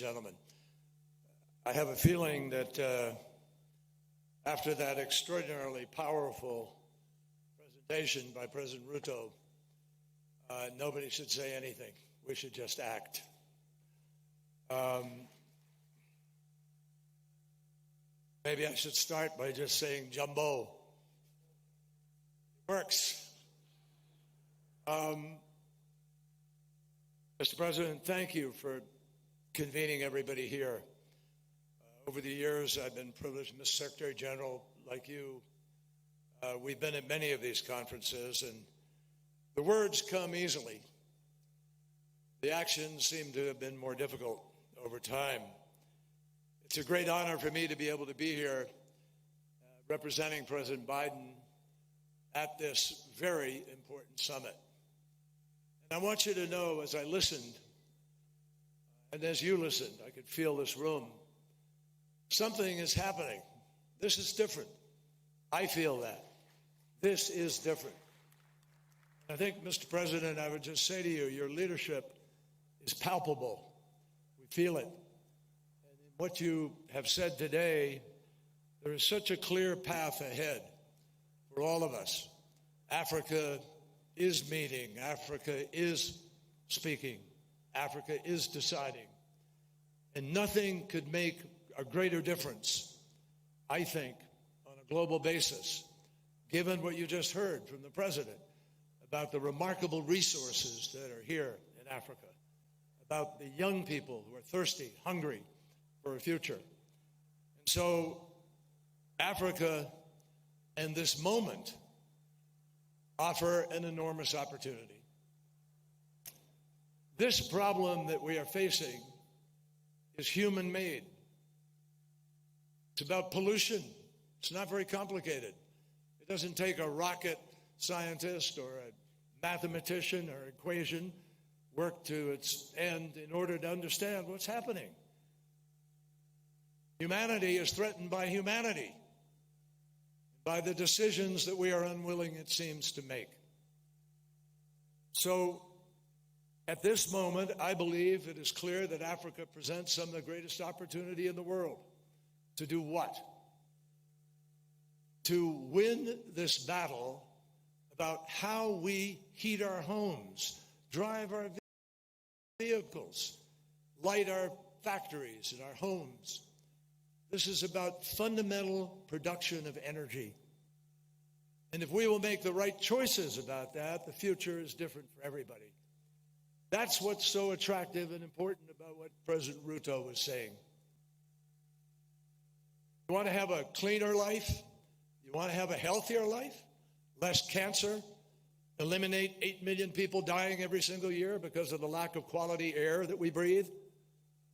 gentlemen. I have a feeling that after that extraordinarily powerful presentation by President Ruto, nobody should say anything. We should just act. Maybe I should start by just saying jumbo. It works. Mr. President, thank you for convening everybody here. Over the years, I've been privileged, Mr. Secretary General, like you. We've been at many of these conferences, and the words come easily. The actions seem to have been more difficult over time. It's a great honor for me to be able to be here representing President Biden at this very important summit. And I want you to know, as I listened, and as you listened, I could feel this room, something is happening. This is different. I feel that. This is different. I think, Mr. President, I would just say to you, your leadership is palpable. We feel it. And in what you have said today, there is such a clear path ahead for all of us. Africa is meeting. Africa is speaking. Africa is deciding. And nothing could make a greater difference, I think, on a global basis, given what you just heard from the President about the remarkable resources that are here in Africa, about the young people who are thirsty, hungry for a future. And so Africa and this moment offer an enormous opportunity. This problem that we are facing is human-made. It's about pollution. It's not very complicated. It doesn't take a rocket scientist or a mathematician or equation work to its end in order to understand what's happening. Humanity is threatened by humanity, by the decisions that we are unwilling, it seems, to make. So, at this moment, I believe it is clear that Africa presents some of the greatest opportunity in the world. To do what? To win this battle about how we heat our homes, drive our vehicles, light our factories and our homes. This is about fundamental production of energy. And if we will make the right choices about that, the future is different for everybody. That's what's so attractive and important about what President Ruto was saying. You want to have a cleaner life? You want to have a healthier life? Less cancer? Eliminate 8 million people dying every single year because of the lack of quality air that we breathe?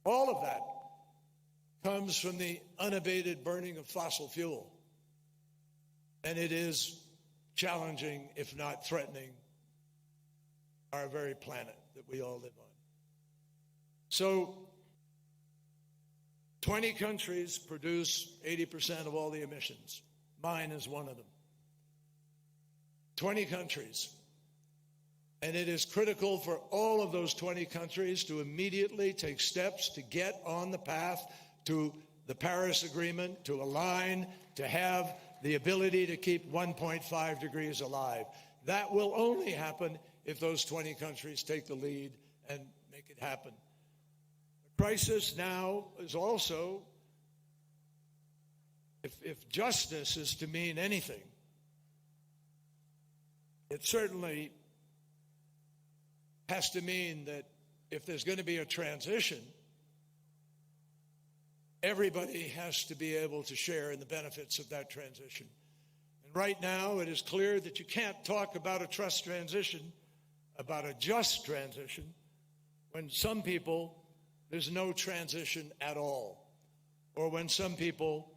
All of that comes from the unabated burning of fossil fuel. And it is challenging, if not threatening, our very planet that we all live on. So, 20 countries produce 80% of all the emissions. Mine is one of them. 20 countries. And it is critical for all of those 20 countries to immediately take steps to get on the path to the Paris Agreement, to align, to have the ability to keep 1.5 degrees alive. That will only happen if those 20 countries take the lead and make it happen. The crisis now is also, if justice is to mean anything, it certainly has to mean that if there's going to be a transition, everybody has to be able to share in the benefits of that transition. And right now, it is clear that you can't talk about a just transition, when some people, there's no transition at all. Or when some people,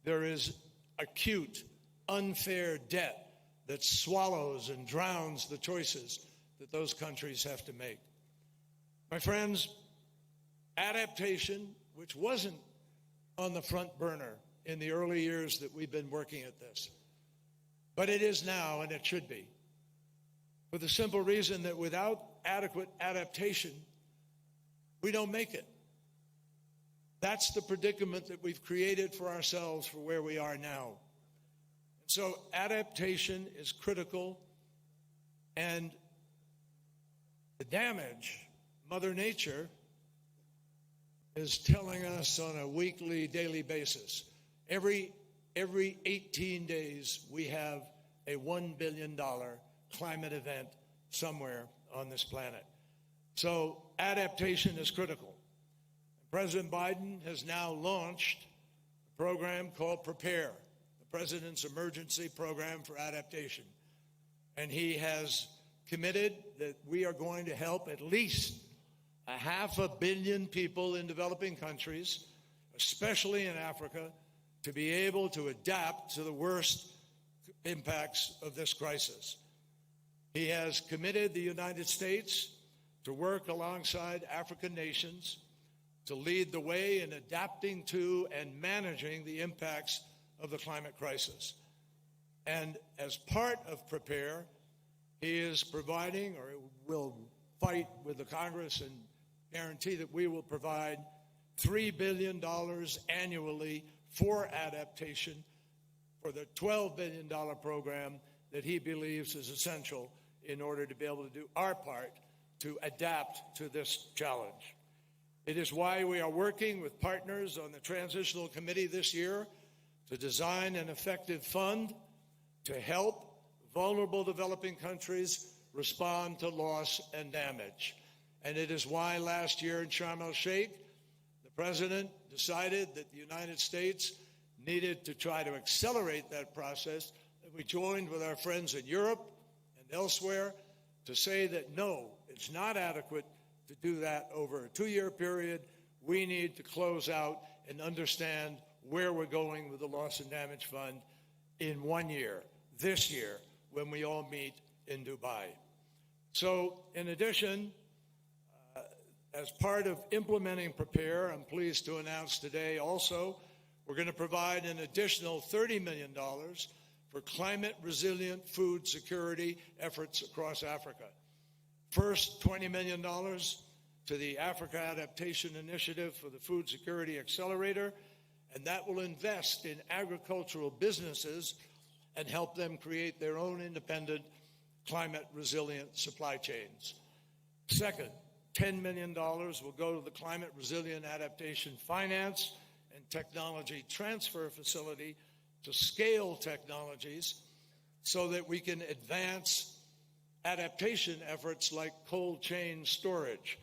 there is acute, unfair debt that swallows and drowns the choices that those countries have to make. My friends, adaptation, which wasn't on the front burner in the early years that we've been working at this, but it is now, and it should be, for the simple reason that without adequate adaptation, we don't make it. That's the predicament that we've created for ourselves for where we are now. So adaptation is critical, and the damage Mother Nature is telling us on a weekly, daily basis. Every 18 days, we have a $1 billion climate event somewhere on this planet. So adaptation is critical. President Biden has now launched a program called Prepare, the President's Emergency Program for Adaptation. And he has committed that we are going to help at least 500 million people in developing countries, especially in Africa, to be able to adapt to the worst impacts of this crisis. He has committed the United States to work alongside African nations to lead the way in adapting to and managing the impacts of the climate crisis. And as part of Prepare, he is providing, or will fight with the Congress and guarantee that we will provide $3 billion annually for adaptation for the $12 billion program that he believes is essential in order to be able to do our part to adapt to this challenge. It is why we are working with partners on the Transitional Committee this year to design an effective fund to help vulnerable developing countries respond to loss and damage. And it is why last year in Sharm el-Sheikh, the President decided that the United States needed to try to accelerate that process, and we joined with our friends in Europe and elsewhere to say that no, it's not adequate to do that over a 2-year period. We need to close out and understand where we're going with the Loss and Damage Fund in 1 year, this year, when we all meet in Dubai. So in addition, as part of implementing Prepare, I'm pleased to announce today also we're going to provide an additional $30 million for climate-resilient food security efforts across Africa. First, $20 million to the Africa Adaptation Initiative for the Food Security Accelerator, and that will invest in agricultural businesses and help them create their own independent climate-resilient supply chains. Second, $10 million will go to the Climate Resilient Adaptation Finance and Technology Transfer Facility to scale technologies so that we can advance adaptation efforts like cold chain storage,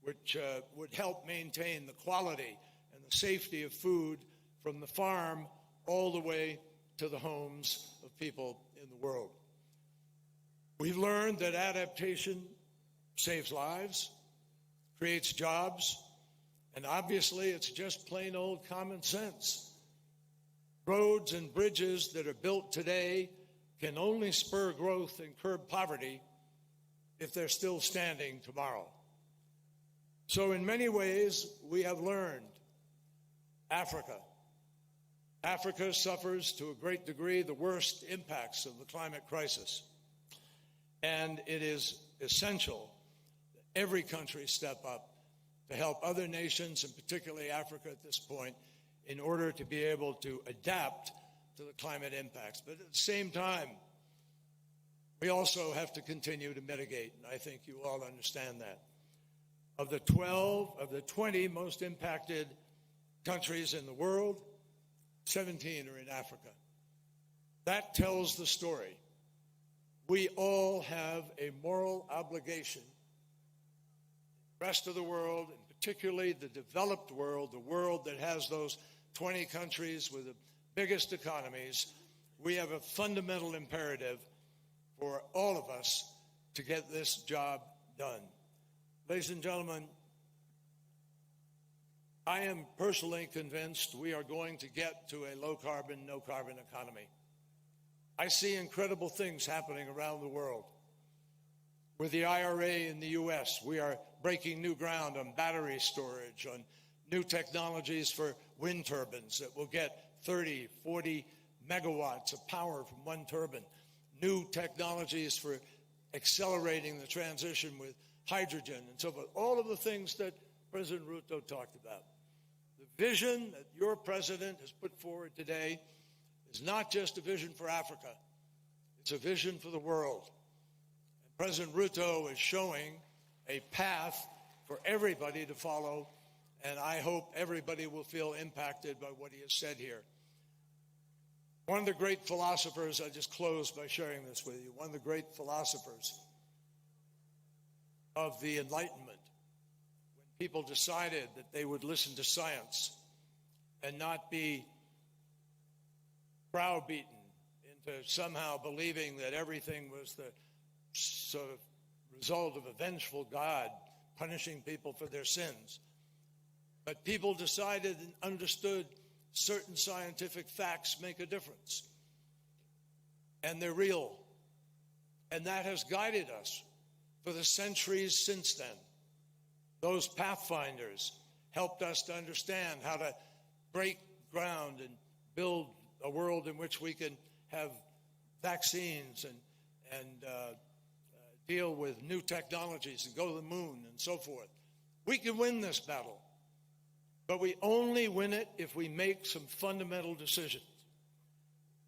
which would help maintain the quality and the safety of food from the farm all the way to the homes of people in the world. We've learned that adaptation saves lives, creates jobs, and obviously it's just plain old common sense. Roads and bridges that are built today can only spur growth and curb poverty if they're still standing tomorrow. So in many ways, we have learned Africa suffers to a great degree the worst impacts of the climate crisis. And it is essential that every country step up to help other nations, and particularly Africa at this point, in order to be able to adapt to the climate impacts. But at the same time, we also have to continue to mitigate, and I think you all understand that. Of the 20 most impacted countries in the world, 17 are in Africa. That tells the story. We all have a moral obligation. The rest of the world, and particularly the developed world, the world that has those 20 countries with the biggest economies, we have a fundamental imperative for all of us to get this job done. Ladies and gentlemen, I am personally convinced we are going to get to a low-carbon, no-carbon economy. I see incredible things happening around the world. With the IRA in the U.S., we are breaking new ground on battery storage, on new technologies for wind turbines that will get 30, 40 megawatts of power from one turbine, new technologies for accelerating the transition with hydrogen and so forth, all of the things that President Ruto talked about. The vision that your president has put forward today is not just a vision for Africa. It's a vision for the world. And President Ruto is showing a path for everybody to follow, and I hope everybody will feel impacted by what he has said here. One of the great philosophers, I just close by sharing this with you, one of the great philosophers of the Enlightenment, when people decided that they would listen to science and not be browbeaten into somehow believing that everything was the sort of result of a vengeful God punishing people for their sins. But people decided and understood certain scientific facts make a difference. And they're real. And that has guided us for the centuries since then. Those pathfinders helped us to understand how to break ground and build a world in which we can have vaccines and deal with new technologies and go to the moon and so forth. We can win this battle, but we only win it if we make some fundamental decisions.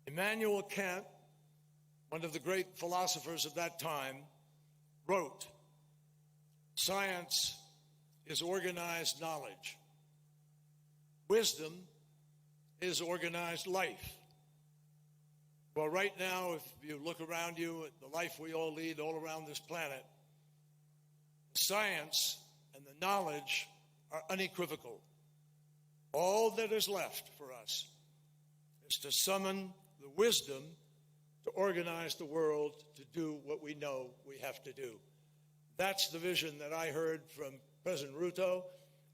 Immanuel Kant, one of the great philosophers of that time, wrote, "Science is organized knowledge. Wisdom is organized life." Well, right now, if you look around you at the life we all lead all around this planet, science and the knowledge are unequivocal. All that is left for us is to summon the wisdom to organize the world to do what we know we have to do. That's the vision that I heard from President Ruto,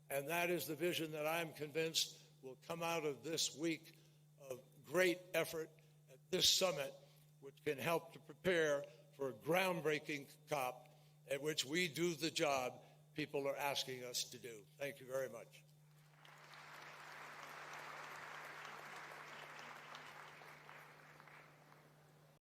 and that is the vision that I'm convinced will come out of this week of great effort at this summit, which can help to prepare for a groundbreaking COP at which we do the job people are asking us to do. Thank you very much.